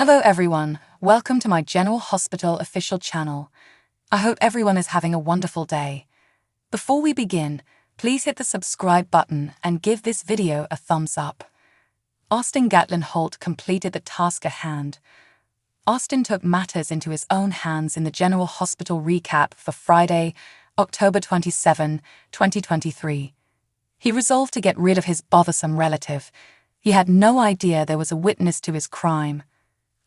Hello everyone, welcome to my General Hospital official channel. I hope everyone is having a wonderful day. Before we begin, please hit the subscribe button and give this video a thumbs up. Austin Gatlin Holt completed the task at hand. Austin took matters into his own hands in the General Hospital recap for Friday, October 27, 2023. He resolved to get rid of his bothersome relative. He had no idea there was a witness to his crime.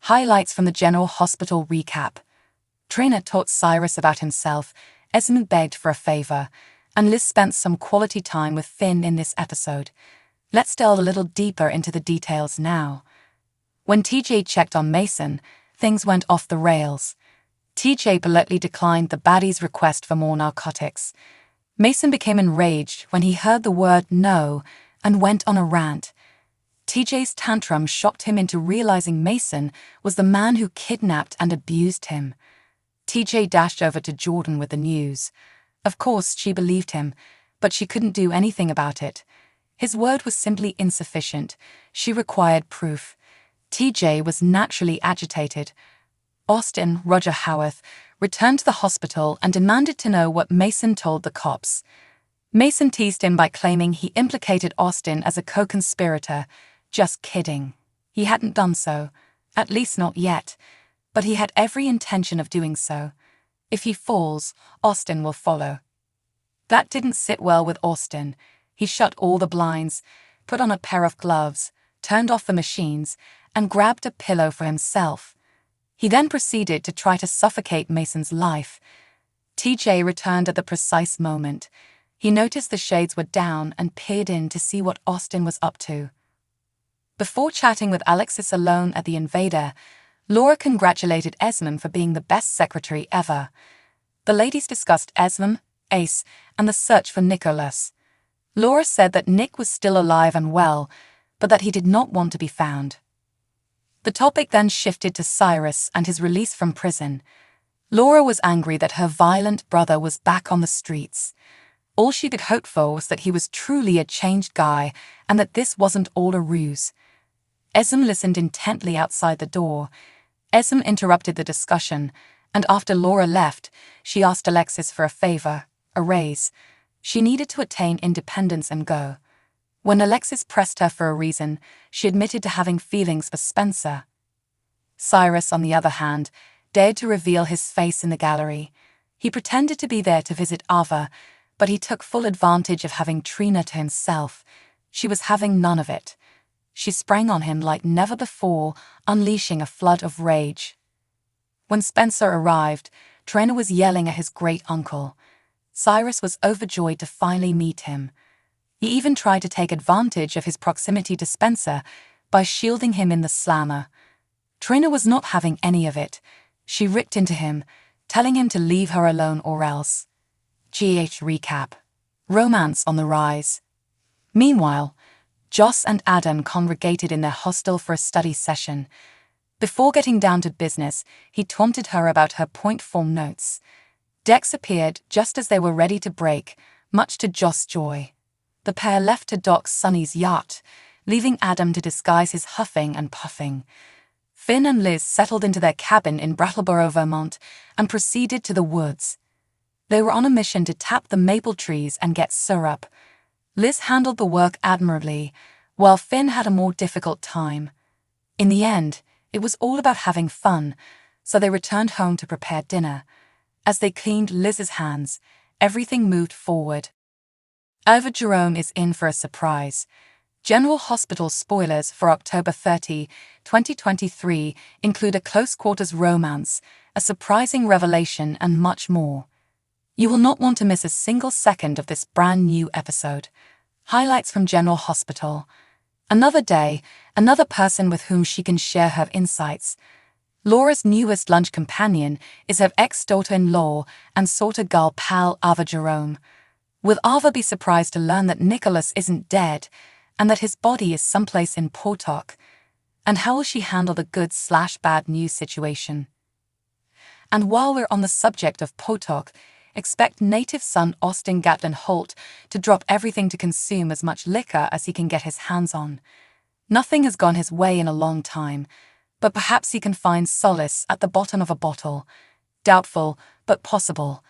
Highlights from the General Hospital recap. Trina taught Cyrus about himself, Esmond begged for a favor, and Liz spent some quality time with Finn in this episode. Let's delve a little deeper into the details now. When TJ checked on Mason, things went off the rails. TJ politely declined the baddie's request for more narcotics. Mason became enraged when he heard the word no and went on a rant. TJ's tantrum shocked him into realizing Mason was the man who kidnapped and abused him. TJ dashed over to Jordan with the news. Of course, she believed him, but she couldn't do anything about it. His word was simply insufficient. She required proof. TJ was naturally agitated. Austin, Roger Howarth, returned to the hospital and demanded to know what Mason told the cops. Mason teased him by claiming he implicated Austin as a co-conspirator. Just kidding. He hadn't done so, at least not yet, but he had every intention of doing so. If he falls, Austin will follow. That didn't sit well with Austin. He shut all the blinds, put on a pair of gloves, turned off the machines, and grabbed a pillow for himself. He then proceeded to try to suffocate Mason's life. TJ returned at the precise moment. He noticed the shades were down and peered in to see what Austin was up to. Before chatting with Alexis alone at the Invader, Laura congratulated Esmond for being the best secretary ever. The ladies discussed Esmond, Ace, and the search for Nicholas. Laura said that Nick was still alive and well, but that he did not want to be found. The topic then shifted to Cyrus and his release from prison. Laura was angry that her violent brother was back on the streets. All she could hope for was that he was truly a changed guy and that this wasn't all a ruse. Esm listened intently outside the door. Esm interrupted the discussion, and after Laura left, she asked Alexis for a favor, a raise. She needed to attain independence and go. When Alexis pressed her for a reason, she admitted to having feelings for Spencer. Cyrus, on the other hand, dared to reveal his face in the gallery. He pretended to be there to visit Ava, but he took full advantage of having Trina to himself. She was having none of it. She sprang on him like never before, unleashing a flood of rage. When Spencer arrived, Trina was yelling at his great-uncle. Cyrus was overjoyed to finally meet him. He even tried to take advantage of his proximity to Spencer by shielding him in the slammer. Trina was not having any of it. She ripped into him, telling him to leave her alone or else. GH recap. Romance on the rise. Meanwhile, Joss and Adam congregated in their hostel for a study session. Before getting down to business, he taunted her about her point form notes. Dex appeared just as they were ready to break, much to Joss' joy. The pair left to dock Sonny's yacht, leaving Adam to disguise his huffing and puffing. Finn and Liz settled into their cabin in Brattleboro, Vermont, and proceeded to the woods. They were on a mission to tap the maple trees and get syrup. Liz handled the work admirably, while Finn had a more difficult time. In the end, it was all about having fun, so they returned home to prepare dinner. As they cleaned Liz's hands, everything moved forward. Ava Jerome is in for a surprise. General Hospital spoilers for October 30, 2023 include a close-quarters romance, a surprising revelation, and much more. You will not want to miss a single second of this brand new episode. Highlights from General Hospital. Another day, another person with whom she can share her insights. Laura's newest lunch companion is her ex-daughter-in-law and sorta girl pal Ava Jerome. Will Ava be surprised to learn that Nicholas isn't dead and that his body is someplace in Potok? And how will she handle the good/bad news situation? And while we're on the subject of Potok, expect native son Austin Gatlin Holt to drop everything to consume as much liquor as he can get his hands on. Nothing has gone his way in a long time, But perhaps he can find solace at the bottom of a bottle. Doubtful, but possible.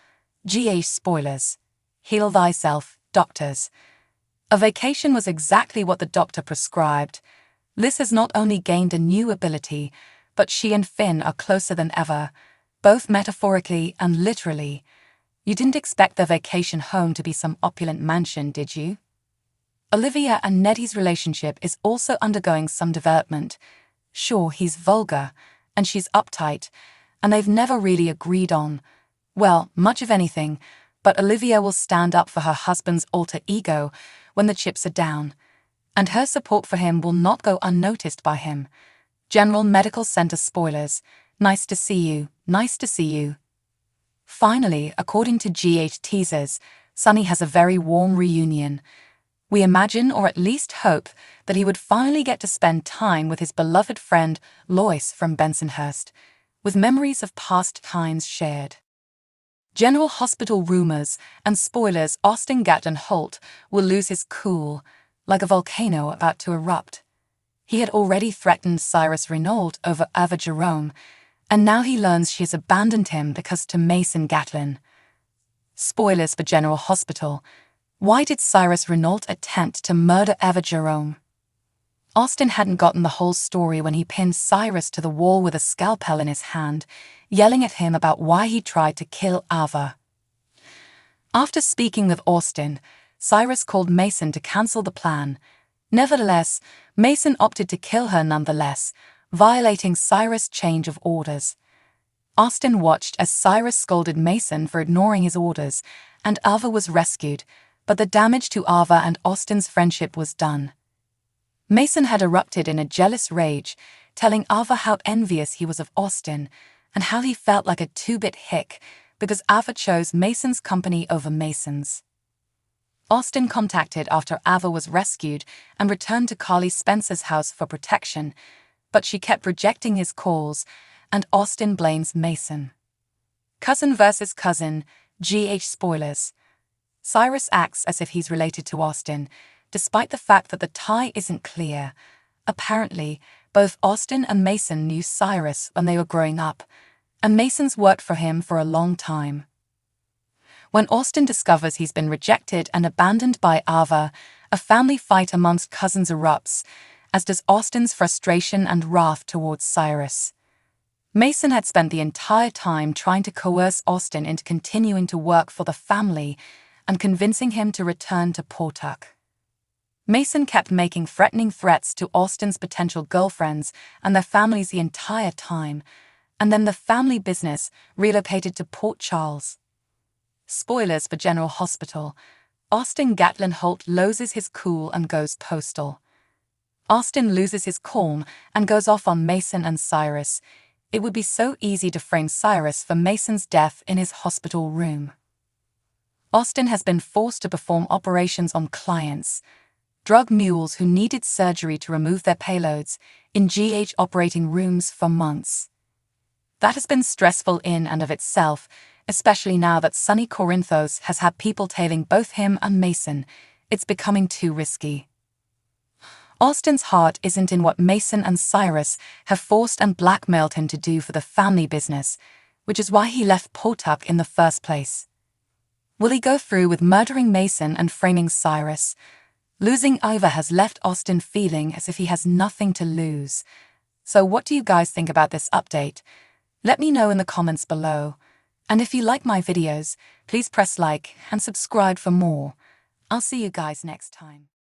GH spoilers. Heal thyself, doctors. A vacation was exactly what the doctor prescribed. Liz has not only gained a new ability, but she and Finn are closer than ever, both metaphorically and literally. You didn't expect their vacation home to be some opulent mansion, did you? Olivia and Nettie's relationship is also undergoing some development. Sure, he's vulgar, and she's uptight, and they've never really agreed on, well, much of anything, but Olivia will stand up for her husband's alter ego when the chips are down, and her support for him will not go unnoticed by him. General Medical Center spoilers. Nice to see you, nice to see you. Finally, according to GH teasers, Sunny has a very warm reunion. We imagine, or at least hope, that he would finally get to spend time with his beloved friend Lois from Bensonhurst, with memories of past times shared. General Hospital rumors and spoilers. Austin Gatlin Holt will lose his cool, like a volcano about to erupt. He had already threatened Cyrus Renault over Ava Jerome, and now he learns she has abandoned him because to Mason Gatlin. Spoilers for General Hospital. Why did Cyrus Renault attempt to murder Ava Jerome? Austin hadn't gotten the whole story when he pinned Cyrus to the wall with a scalpel in his hand, yelling at him about why he tried to kill Ava. After speaking with Austin, Cyrus called Mason to cancel the plan. Nevertheless, Mason opted to kill her nonetheless, violating Cyrus' change of orders. Austin watched as Cyrus scolded Mason for ignoring his orders, and Ava was rescued, but the damage to Ava and Austin's friendship was done. Mason had erupted in a jealous rage, telling Ava how envious he was of Austin, and how he felt like a two-bit hick because Ava chose Mason's company over Mason's. Austin contacted after Ava was rescued and returned to Carly Spencer's house for protection, but she kept rejecting his calls, and Austin blames Mason. Cousin versus cousin, GH spoilers. Cyrus acts as if he's related to Austin, despite the fact that the tie isn't clear. Apparently, both Austin and Mason knew Cyrus when they were growing up, and Mason's worked for him for a long time. When Austin discovers he's been rejected and abandoned by Ava, a family fight amongst cousins erupts, as does Austin's frustration and wrath towards Cyrus. Mason had spent the entire time trying to coerce Austin into continuing to work for the family and convincing him to return to Portuck. Mason kept making threatening threats to Austin's potential girlfriends and their families the entire time, and then the family business relocated to Port Charles. Spoilers for General Hospital. Austin Gatlin Holt loses his cool and goes postal. Austin loses his calm and goes off on Mason and Cyrus. It would be so easy to frame Cyrus for Mason's death in his hospital room. Austin has been forced to perform operations on clients, drug mules who needed surgery to remove their payloads, in GH operating rooms for months. That has been stressful in and of itself, especially now that Sonny Corinthos has had people tailing both him and Mason. It's becoming too risky. Austin's heart isn't in what Mason and Cyrus have forced and blackmailed him to do for the family business, which is why he left Portuck in the first place. Will he go through with murdering Mason and framing Cyrus? Losing Ava has left Austin feeling as if he has nothing to lose. So what do you guys think about this update? Let me know in the comments below. And if you like my videos, please press like and subscribe for more. I'll see you guys next time.